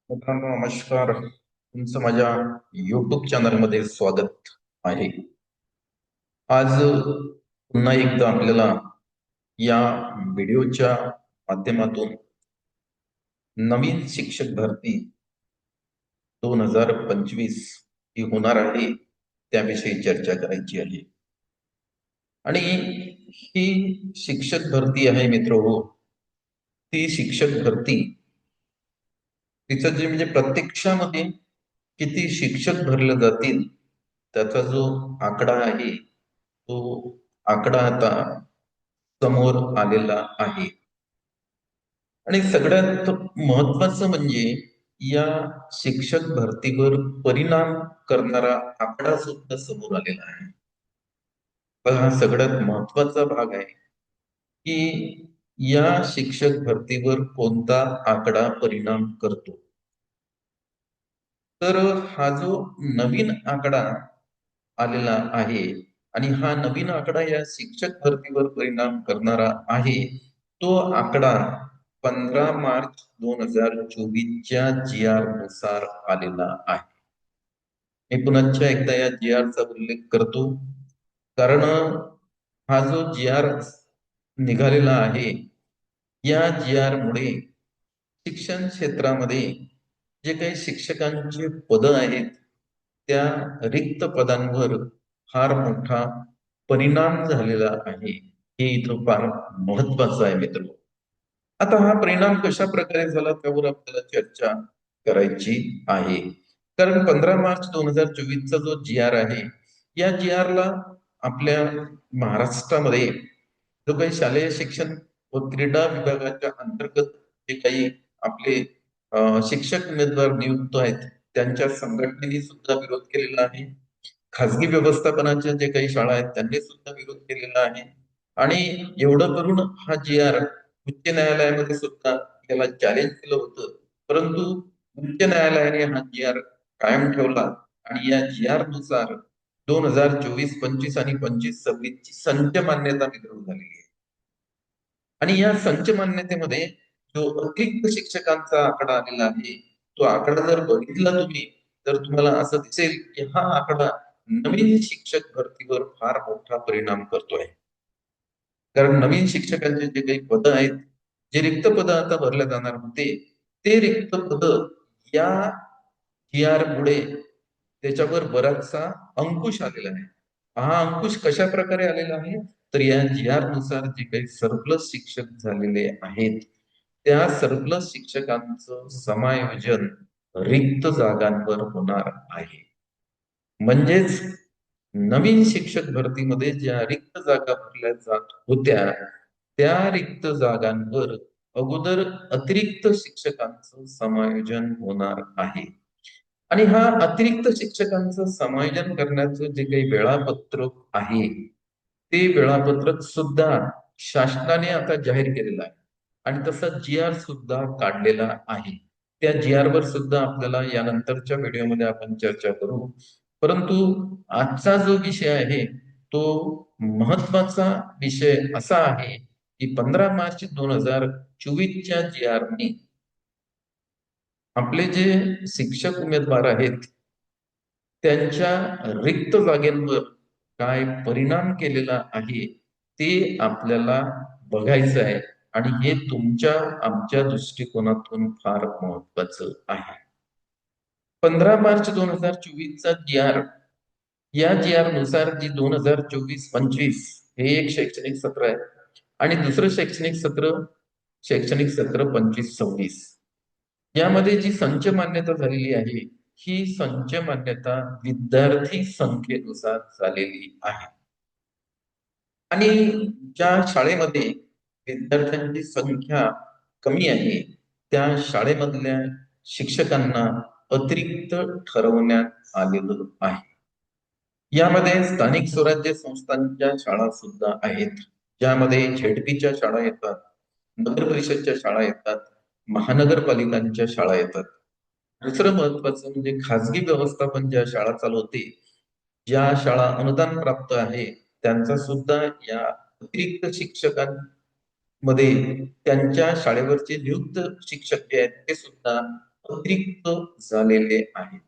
मित्रांनो नमस्कार. तुमचं माझ्या युट्यूब चॅनलमध्ये स्वागत आहे. आज पुन्हा एकदा आपल्याला या व्हिडिओच्या माध्यमातून नवीन शिक्षक भरती 2025 ही होणार आहे त्याविषयी चर्चा करायची आहे. आणि ही शिक्षक भरती आहे मित्र हो, ती शिक्षक भरती तिचं जे म्हणजे प्रत्यक्षामध्ये किती शिक्षक भरले जातील त्याचा जो आकडा आहे तो आकडा आता समोर आलेला आहे. आणि सगळ्यात महत्वाचं म्हणजे या शिक्षक भरतीवर परिणाम करणारा आकडा सुद्धा समोर आलेला आहे. तर हा सगळ्यात महत्वाचा भाग आहे की या शिक्षक भरतीवर कोणता आकडा परिणाम करतो. तर हा जो नवीन आकडा आलेला आहे आणि हा नवीन आकडा या शिक्षक भरतीवर परिणाम करणारा आहे, तो आकडा 15 मार्च 2024च्या जी आर नुसार आलेला आहे. मी पुन्हा एकदा या जी आरचा उल्लेख करतो, कारण हा जो जी आर निघालेला आहे या जी आर मुळे शिक्षण क्षेत्रामध्ये जे काही शिक्षकांची पदं आहेत त्या रिक्त पदांवर फार मोठा परिणाम झालेला आहे. हे इथं फार महत्वाचं आहे मित्र. आता हा परिणाम कशा प्रकारे झाला त्यावर आपल्याला चर्चा करायची आहे. कारण 15 मार्च 2024चा जो जी आर आहे या जी आर ला आपल्या महाराष्ट्रामध्ये जो काही शालेय शिक्षण व क्रीडा विभागाच्या अंतर्गत जे काही आपले शिक्षक उमेदवार नियुक्त आहेत त्यांच्या संघटनेने सुद्धा विरोध केलेला आहे. खाजगी व्यवस्थापनाच्या जे काही शाळा आहेत त्यांनी सुद्धा विरोध केलेला आहे. आणि एवढं करून हा जी आर उच्च न्यायालयामध्ये सुद्धा याला चॅलेंज केलं होतं, परंतु उच्च न्यायालयाने हा जी आर कायम ठेवला आणि या जी आर नुसार 2024-25 आणि 25-26 ची संच मान्यता मिळवून झालेली आहे. आणि या संच मान्यतेमध्ये जो अतिरिक्त शिक्षकांचा आकडा आलेला आहे तो आकडा जर बघितला तुम्ही तर तुम्हाला असं दिसेल की हा आकडा नवीन शिक्षक भरतीवर फार मोठा परिणाम करतोय. कारण नवीन शिक्षकांचे जे काही पद आहेत, जे रिक्त पद आता भरल्या जाणार होते ते रिक्त पद या जी आर मुळे त्याच्यावर बराचसा अंकुश आलेला आहे. हा अंकुश कशा प्रकारे आलेला आहे तर या जी आर नुसार जे काही सरप्लस शिक्षक झालेले आहेत त्या सरप्लस शिक्षकांचं समायोजन रिक्त जागांवर होणार आहे. म्हणजेच नवीन शिक्षक भरतीमध्ये ज्या रिक्त जागा भरल्या जात होत्या त्या रिक्त जागांवर अगोदर अतिरिक्त शिक्षकांचं समायोजन होणार आहे. आणि हा अतिरिक्त शिक्षकांचं समायोजन करण्याचं जे काही वेळापत्रक आहे ते वेळापत्रक सुद्धा शासनाने आता जाहीर केलेलं आहे आणि तसा जी आर सुद्धा काढलेला आहे. त्या जी आर वर सुद्धा आपल्याला यानंतरच्या व्हिडिओमध्ये आपण चर्चा करू. परंतु आजचा जो विषय आहे तो महत्वाचा विषय असा आहे की 15 मार्च 2024च्या जी आरने आपले जे शिक्षक उमेदवार आहेत त्यांच्या रिक्त जागेंवर काय परिणाम केलेला आहे ते आपल्याला बघायचं आहे आणि हे तुमच्या आमच्या दृष्टिकोनातून फार महत्वाचं आहे. 15 मार्च 2024चा जी आर या जी आर नुसार जी 2024-25 हे एक शैक्षणिक सत्र आहे आणि दुसरं शैक्षणिक सत्र 25-26 यामध्ये जी संच मान्यता झालेली आहे ही संच मान्यता विद्यार्थी संख्येनुसार झालेली आहे. आणि ज्या शाळेमध्ये विद्यार्थ्यांची संख्या कमी आहे त्या शाळेमधल्या शिक्षकांना अतिरिक्त ठरवण्यात आलेलं आहे. यामध्ये स्थानिक स्वराज्य संस्थांच्या शाळा सुद्धा आहेत, ज्यामध्ये झेडपीच्या शाळा येतात, नगर परिषदच्या शाळा येतात, महानगरपालिकांच्या शाळा येतात. दुसरं महत्वाचं म्हणजे खाजगी व्यवस्थापन ज्या शाळा चालवते, ज्या शाळा अनुदान प्राप्त आहे, त्यांचा सुद्धा या अतिरिक्त शिक्षकांमध्ये त्यांच्या शाळेवरचे नियुक्त शिक्षक जे आहेत ते सुद्धा अतिरिक्त झालेले आहेत.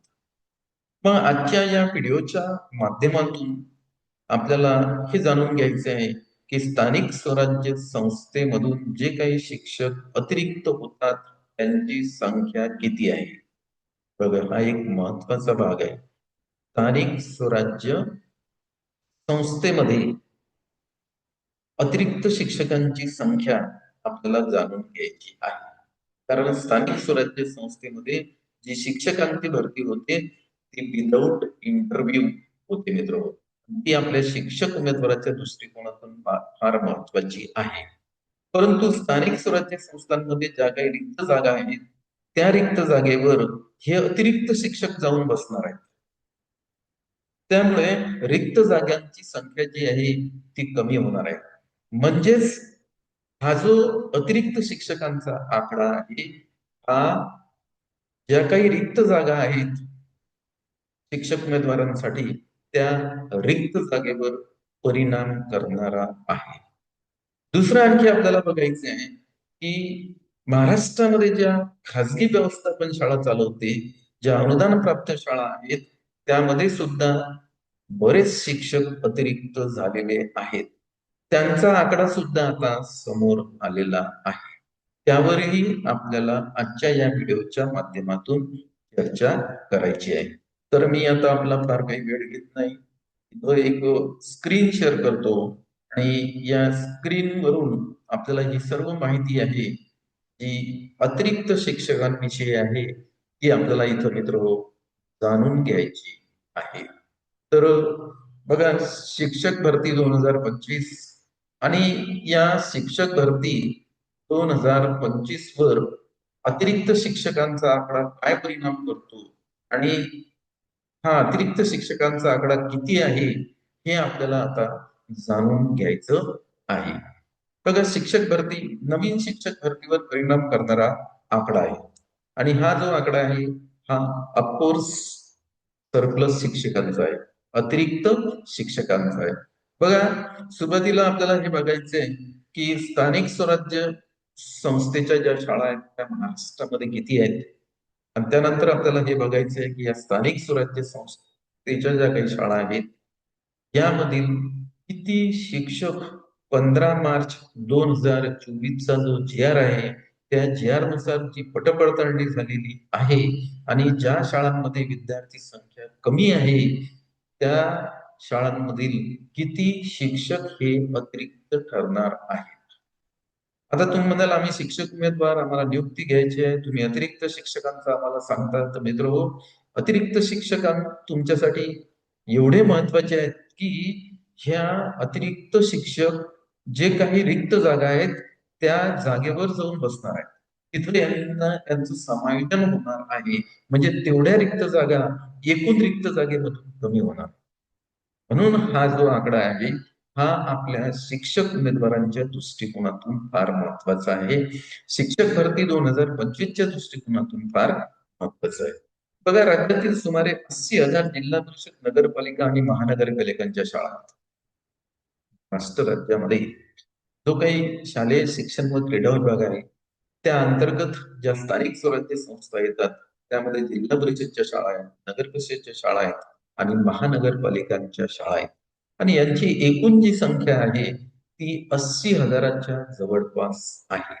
मग आजच्या या व्हिडिओच्या माध्यमातून आपल्याला हे जाणून घ्यायचे आहे की स्थानिक स्वराज्य संस्थेमधून जे काही शिक्षक अतिरिक्त होतात त्यांची संख्या किती आहे. बघा, हा एक महत्वाचा भाग आहे. स्थानिक स्वराज्य संस्थेमध्ये अतिरिक्त शिक्षकांची संख्या आपल्याला जाणून घ्यायची आहे. कारण स्थानिक स्वराज्य संस्थेमध्ये जी शिक्षकांची भरती होते ती विदाऊट इंटरव्ह्यू होते मित्र. ती आपल्या शिक्षक उमेदवाराच्या दृष्टिकोनातून फार महत्वाची आहे. परंतु स्थानिक स्वराज्य संस्थांमध्ये ज्या काही रिक्त जागा आहेत त्या रिक्त जागेवर हे अतिरिक्त शिक्षक जाऊन बसणार आहेत. त्यामुळे रिक्त जागांची संख्या जी आहे ती कमी होणार आहे. म्हणजेच हा जो अतिरिक्त शिक्षकांचा आकडा आहे हा ज्या काही रिक्त जागा आहेत शिक्षक उमेदवारांसाठी त्या रिक्त जागेवर परिणाम करणारा आहे. दुसरं आणखी आपल्याला बघायचं आहे की महाराष्ट्रामध्ये ज्या खाजगी व्यवस्थापन शाळा चालवते, ज्या अनुदान प्राप्त शाळा आहेत त्यामध्ये सुद्धा बरेच शिक्षक अतिरिक्त झालेले आहेत. त्यांचा आकडा सुद्धा आता समोर आलेला आहे. त्यावरही आपल्याला आजच्या या व्हिडिओच्या माध्यमातून चर्चा करायची आहे. तर मी आता आपला फार काही वेळ घेत नाही, एक स्क्रीन शेअर करतो आणि या स्क्रीनवरून आपल्याला ही सर्व माहिती आहे जी अतिरिक्त शिक्षकांविषयी आहे ती आपल्याला इथं मित्र जाणून घ्यायची आहे. तर बघा, शिक्षक भरती 2025 आणि या शिक्षक भरती 2025 वर अतिरिक्त शिक्षकांचा आकडा काय परिणाम करतो आणि हा अतिरिक्त शिक्षकांचा आकडा किती आहे हे आपल्याला आता जाणून घ्यायचं आहे. बघा, शिक्षक भरती नवीन शिक्षक भरतीवर परिणाम करणारा आकडा आहे आणि हा जो आकडा आहे हा ऑफकोर्स सरप्लस शिक्षकांचा आहे, अतिरिक्त शिक्षकांचा आहे. बघा, सुरुवातीला आपल्याला हे बघायचंय की स्थानिक स्वराज्य संस्थेच्या ज्या शाळा आहेत त्या महाराष्ट्रामध्ये किती आहेत आणि त्यानंतर आपल्याला हे बघायचंय की या स्थानिक स्वराज्य संस्थेच्या ज्या काही शाळा आहेत यामधील किती शिक्षक 15 मार्च 2024 चा जो जी.आर. आहे त्या जी.आर. नुसार जी पटपडताळणी झालेली आहे आणि ज्या शाळांमध्ये विद्यार्थी संख्या कमी आहे त्या शाळांमधील किती शिक्षक हे अतिरिक्त ठरणार आहे. आता तुम्ही म्हणाल आम्ही शिक्षक उमेदवार, आम्हाला नियुक्ती घ्यायची आहे, तुम्ही अतिरिक्त शिक्षकांचा आम्हाला सांगता. तर मित्र हो, अतिरिक्त शिक्षकां तुमच्यासाठी एवढे महत्वाचे आहेत की ह्या अतिरिक्त शिक्षक जे काही रिक्त जागा आहेत त्या जागेवर जाऊन बसणार आहेत. तिथे यांचं समायोजन होणार आहे. म्हणजे तेवढ्या रिक्त जागा एकूण रिक्त जागेमधून कमी होणार. म्हणून हा जो आकडा आहे हा आपल्या शिक्षक उमेदवारांच्या दृष्टिकोनातून फार महत्वाचा आहे. शिक्षक भरती 2025च्या दृष्टिकोनातून फार महत्वाचं आहे. बघा, राज्यातील सुमारे 80,000 जिल्हा परिषद, नगरपालिका आणि महानगरपालिकांच्या शाळा महाराष्ट्र राज्यामध्ये जो काही शालेय शिक्षण व क्रीडा विभाग आहे त्या अंतर्गत ज्या स्थानिक स्वराज्य संस्था येतात त्यामध्ये जिल्हा परिषदच्या शाळा आहेत, नगर परिषदच्या शाळा आहेत आणि महानगरपालिकांच्या शाळा आहेत आणि यांची एकूण जी संख्या आहे ती 80,000च्या जवळपास आहे.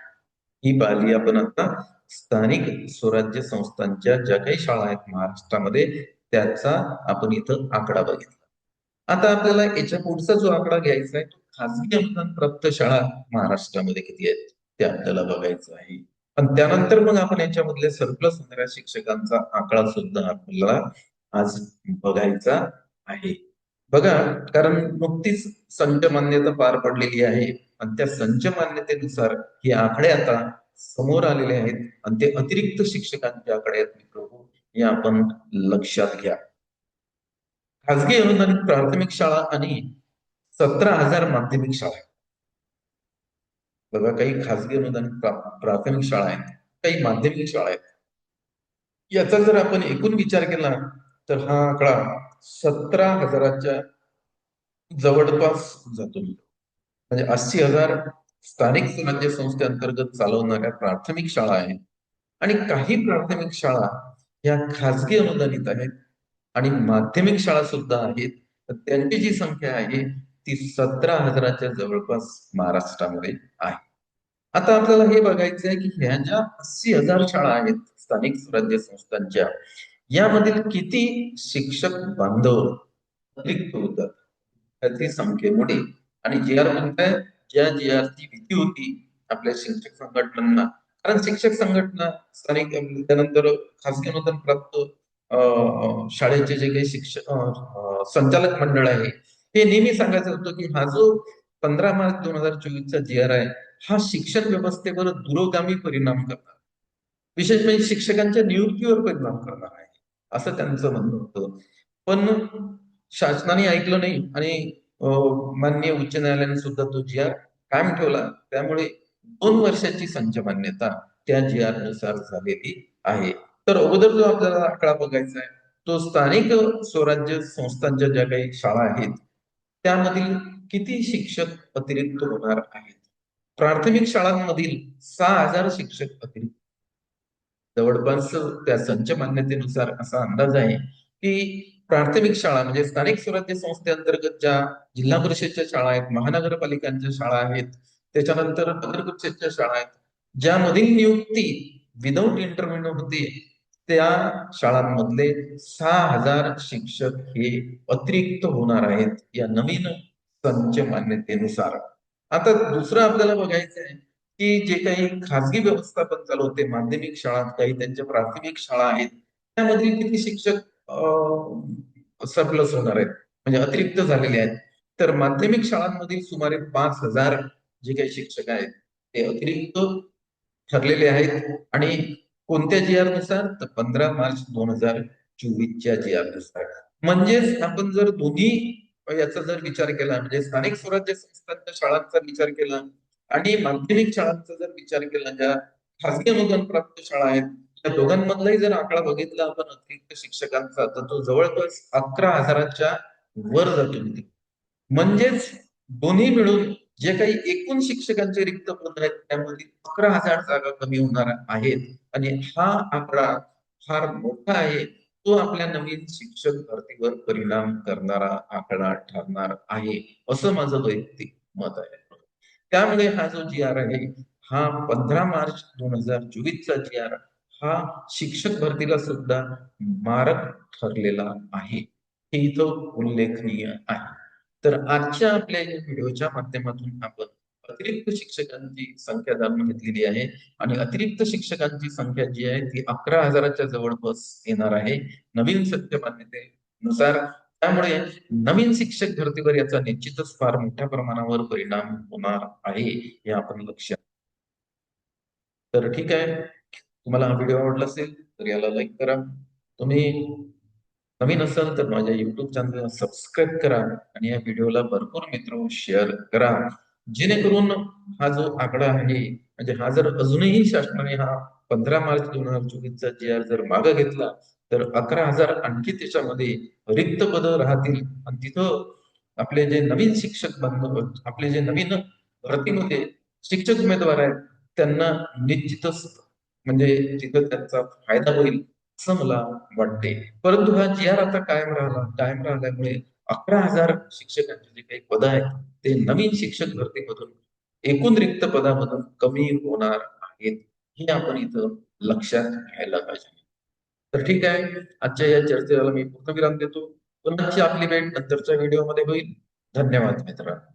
ही पाहिली आपण आता स्थानिक स्वराज्य संस्थांच्या ज्या काही शाळा आहेत महाराष्ट्रामध्ये त्याचा आपण इथं आकडा बघितला. आता आपल्याला याच्या पुढचा जो आकडा घ्यायचा आहे तो खासगी अनुदान प्राप्त शाळा महाराष्ट्रामध्ये किती आहेत ते आपल्याला बघायचं आहे. आणि त्यानंतर मग आपण याच्यामधल्या सरप्लस होणाऱ्या शिक्षकांचा आकडा सुद्धा आपल्याला आज बघायचा आहे. बघा, कारण नुकतीच संच मान्यता पार पडलेली आहे आणि त्या संच मान्यतेनुसार हे आकडे आता समोर आलेले आहेत आणि ते अतिरिक्त शिक्षकांचे आकडे आहेत मित्र, हे आपण लक्षात घ्या. खाजगी अनुदानित प्राथमिक शाळा आणि 17,000 माध्यमिक शाळा आहेत. बघा, काही खाजगी अनुदानित प्राथमिक शाळा आहेत, काही माध्यमिक शाळा आहेत. याचा जर आपण एकूण विचार केला तर हा आकडा 17,000च्या जवळपास जातो. म्हणजे 80,000 स्थानिक स्वराज्य संस्थेअंतर्गत चालवणाऱ्या प्राथमिक शाळा आहेत आणि काही प्राथमिक शाळा या खाजगी अनुदानित आहेत आणि माध्यमिक शाळा सुद्धा आहेत. तर त्यांची जी संख्या आहे ती 17,000च्या जवळपास महाराष्ट्रामध्ये आहे. आता आपल्याला हे बघायचं आहे की ह्या ज्या 80,000 शाळा आहेत स्थानिक स्वराज्य संस्थांच्या, यामधील किती शिक्षक बांधव रिक्त होतात त्याची संख्येमुळे. आणि जी आर म्हणताय, ज्या जी आर ची भीती होती आपल्या शिक्षक संघटनांना, कारण शिक्षक संघटना स्थानिक त्यानंतर खासगी अनुदान प्राप्त शाळेचे जे काही शिक्षक संचालक मंडळ आहे, हे नेहमी सांगायचं होतं की हा जो 15 मार्च 2024 चा जी आर आहे, हा शिक्षण व्यवस्थेवर दूरगामी परिणाम करणार, विशेष म्हणजे शिक्षकांच्या नियुक्तीवर परिणाम करणार आहे, असं त्यांचं म्हणणं होतं. पण शासनाने ऐकलं नाही आणि माननीय उच्च न्यायालयाने सुद्धा तो जी आर कायम ठेवला. त्यामुळे 2 वर्षाची संच मान्यता त्या जी आर नुसार झालेली आहे. तर अगोदर जो आपल्याला आकडा बघायचा आहे, तो स्थानिक स्वराज्य संस्थांच्या ज्या काही शाळा आहेत त्यामधील किती शिक्षक अतिरिक्त होणार आहेत. प्राथमिक शाळांमधील 6,000 शिक्षक अतिरिक्त. जवळपास त्या संच मान्यतेनुसार असा अंदाज आहे की प्राथमिक शाळा म्हणजे स्थानिक स्वराज्य संस्थेअंतर्गत ज्या जिल्हा परिषदच्या शाळा आहेत, महानगरपालिकांच्या शाळा आहेत, त्याच्यानंतर नगर परिषदच्या शाळा आहेत, ज्यामधील नियुक्ती विदाऊट इंटरव्ह्यू होते, त्या शाळांमधले 6,000 शिक्षक हे अतिरिक्त होणार आहेत या नवीन संच मान्यतेनुसार. आता दुसरं आपल्याला बघायचं आहे की जे काही खाजगी व्यवस्थापन चालू होते, माध्यमिक शाळा, काही त्यांच्या प्राथमिक शाळा आहेत, त्यामधील किती शिक्षक सरप्लस होणार आहेत, म्हणजे अतिरिक्त झालेले आहेत. तर माध्यमिक शाळांमधील सुमारे 5,000 जे काही शिक्षक आहेत ते अतिरिक्त ठरलेले आहेत. आणि कोणत्या जी आर नुसार? तर 15 मार्च 2024च्या जी आर नुसार. म्हणजेच आपण जर दोन्ही याचा जर विचार केला, म्हणजे स्थानिक स्वराज्य संस्थांच्या शाळांचा विचार केला आणि माध्यमिक शाळांचा जर विचार केला, ज्या खासगी अनुदान प्राप्त शाळा आहेत, त्या दोघांमधलाही जर आकडा बघितला आपण अतिरिक्त शिक्षकांचा, तर तो जवळपास 11,000च्या वर जातो. म्हणजेच दोन्ही मिळून जे काही एकूण शिक्षकांचे रिक्त पद आहेत त्यामध्ये 11,000 जागा कमी होणार आहेत. आणि हा आकडा फार मोठा आहे. तो आपल्या नवीन शिक्षक भरतीवर परिणाम करणारा आकडा ठरणार आहे, असं माझं वैयक्तिक मत आहे. त्यामुळे हा जो जी आर आहे, हा 15 मार्च 2024चा जी आर, हा शिक्षक भरतीला सुद्धा मारक ठरलेला आहे, हे इथं उल्लेखनीय आहे. तर आजच्या आपल्या या व्हिडिओच्या माध्यमातून आपण अतिरिक्त शिक्षकांची संख्या जाणून घेतलेली आहे. आणि अतिरिक्त शिक्षकांची संख्या जी आहे ती 11,000च्या जवळपास येणार आहे नवीन सत्य मान्यतेनुसार. त्यामुळे नवीन शिक्षक भरतीवर याचा निश्चितच फार मोठ्या प्रमाणावर परिणाम होणार आहे, हे आपण लक्षात. तर ठीक आहे, तुम्हाला हा व्हिडिओ आवडला असेल तर याला लाईक करा. तुम्ही नवीन असाल तर माझ्या युट्यूब चॅनलला सबस्क्राईब करा आणि या व्हिडिओला भरपूर मित्र शेअर करा, जेणेकरून हा जो आकडा आहे, म्हणजे हा जर अजूनही शासनाने हा 15 मार्च 2024चा जी आर जर मागे घेतला तर 11,000 आणखी त्याच्यामध्ये रिक्त पद राहतील. आणि तिथं आपले जे नवीन शिक्षक बांधव, आपले जे नवीन भरतीमध्ये शिक्षक उमेदवार आहेत, त्यांना निश्चितच म्हणजे तिथं त्यांचा फायदा होईल असं मला वाटते. परंतु हा जी आर आता कायम राहिल्यामुळे 11,000 शिक्षकांचे जे काही पद आहेत ते नवीन शिक्षक भरतीमधून एकूण रिक्त पदामधून कमी होणार आहेत, हे आपण इथं लक्षात घ्यायला पाहिजे. तर ठीक आहे, आजच्या या चर्चेला मी पूर्णविराम देतो. पुन्हा आपली भेट नंतरच्या व्हिडिओमध्ये होईल. धन्यवाद मित्रांनो.